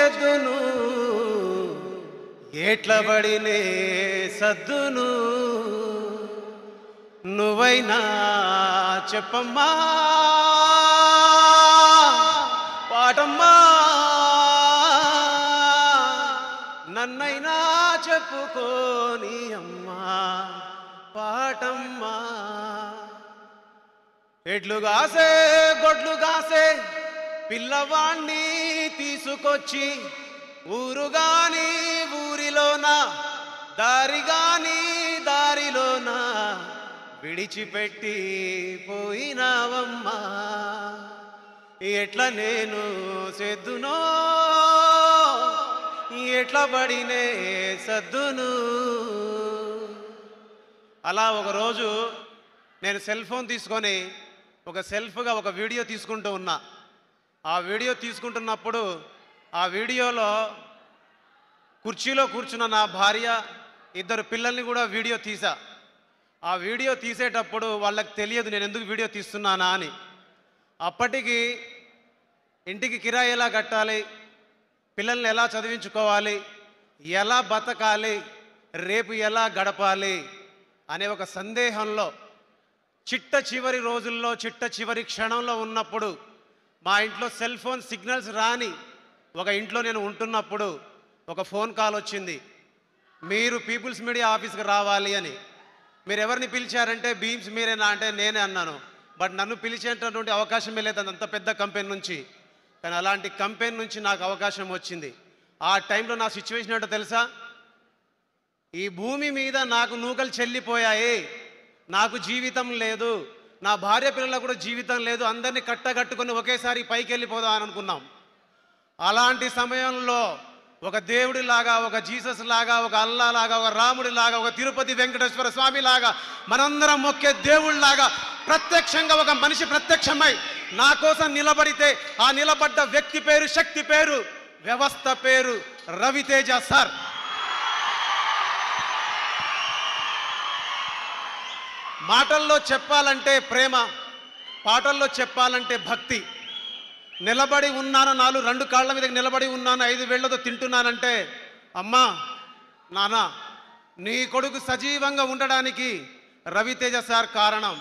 చేదును ఏట్లబడినే సద్దును నువ్వైనా చెప్పమ్మా పాటమ్మా నన్నైనా చెప్పుకోని అమ్మా పాటమ్మా ఎడ్లు గాసే గొడ్లు గాసే పిల్లవాణ్ణి తీసుకొచ్చి ఊరుగాని ఊరిలోన దారిగాని దారిలోన విడిచిపెట్టి పోయినావమ్మా ఎట్లా నేను సెద్దునో ఎట్లా పడినే సద్దును. అలా ఒకరోజు నేను సెల్ ఫోన్ తీసుకొని ఒక సెల్ఫ్గా ఒక వీడియో తీసుకుంటూ ఉన్నా. ఆ వీడియో తీసుకుంటున్నప్పుడు ఆ వీడియోలో కుర్చీలో కూర్చున్న నా భార్య ఇద్దరు పిల్లల్ని కూడా వీడియో తీసా. ఆ వీడియో తీసేటప్పుడు వాళ్ళకి తెలియదు నేను ఎందుకు వీడియో తీస్తున్నానా అని. అప్పటికి ఇంటికి కిరాయి ఎలా కట్టాలి, పిల్లల్ని ఎలా చదివించుకోవాలి, ఎలా బతకాలి, రేపు ఎలా గడపాలి అనే ఒక సందేహంలో చిట్ట చివరి రోజుల్లో చిట్ట చివరి క్షణంలో ఉన్నప్పుడు మా ఇంట్లో సెల్ ఫోన్ సిగ్నల్స్ రాని ఒక ఇంట్లో నేను ఉంటున్నప్పుడు ఒక ఫోన్ కాల్ వచ్చింది. మీరు పీపుల్స్ మీడియా ఆఫీస్కి రావాలి అని. మీరు ఎవరిని పిలిచారంటే బీమ్స్ మీరేనా అంటే నేనే అన్నాను. బట్ నన్ను పిలిచేటటువంటి అవకాశమే లేదు అంత పెద్ద కంపెనీ నుంచి. కానీ అలాంటి కంపెనీ నుంచి నాకు అవకాశం వచ్చింది. ఆ టైంలో నా సిచ్యువేషన్ ఏంటో తెలుసా? ఈ భూమి మీద నాకు నూకలు చెల్లిపోయాయి, నాకు జీవితం లేదు, నా భార్య పిల్లలకు కూడా జీవితం లేదు, అందరినీ కట్టగట్టుకొని ఒకేసారి పైకి వెళ్ళిపోదాం అని అనుకున్నాం. అలాంటి సమయంలో ఒక దేవుడిలాగా, ఒక జీసస్ లాగా, ఒక అల్లా లాగా, ఒక రాముడి లాగా, ఒక తిరుపతి వెంకటేశ్వర స్వామి లాగా, మనందరం మొక్కే దేవుళ్ళలాగా ప్రత్యక్షంగా ఒక మనిషి ప్రత్యక్షమై నా కోసం నిలబడితే ఆ నిలబడ్డ వ్యక్తి పేరు, శక్తి పేరు, వ్యవస్థ పేరు రవితేజ సార్. మాటల్లో చెప్పాలంటే ప్రేమ, పాటల్లో చెప్పాలంటే భక్తి. నిలబడి ఉన్నాను, రెండు కాళ్ళ మీద నిలబడి ఉన్నాను, 5 వేళ్లతో తింటున్నానంటే అమ్మా నాన్న నీ కొడుకు సజీవంగా ఉండడానికి రవితేజ సార్ కారణం.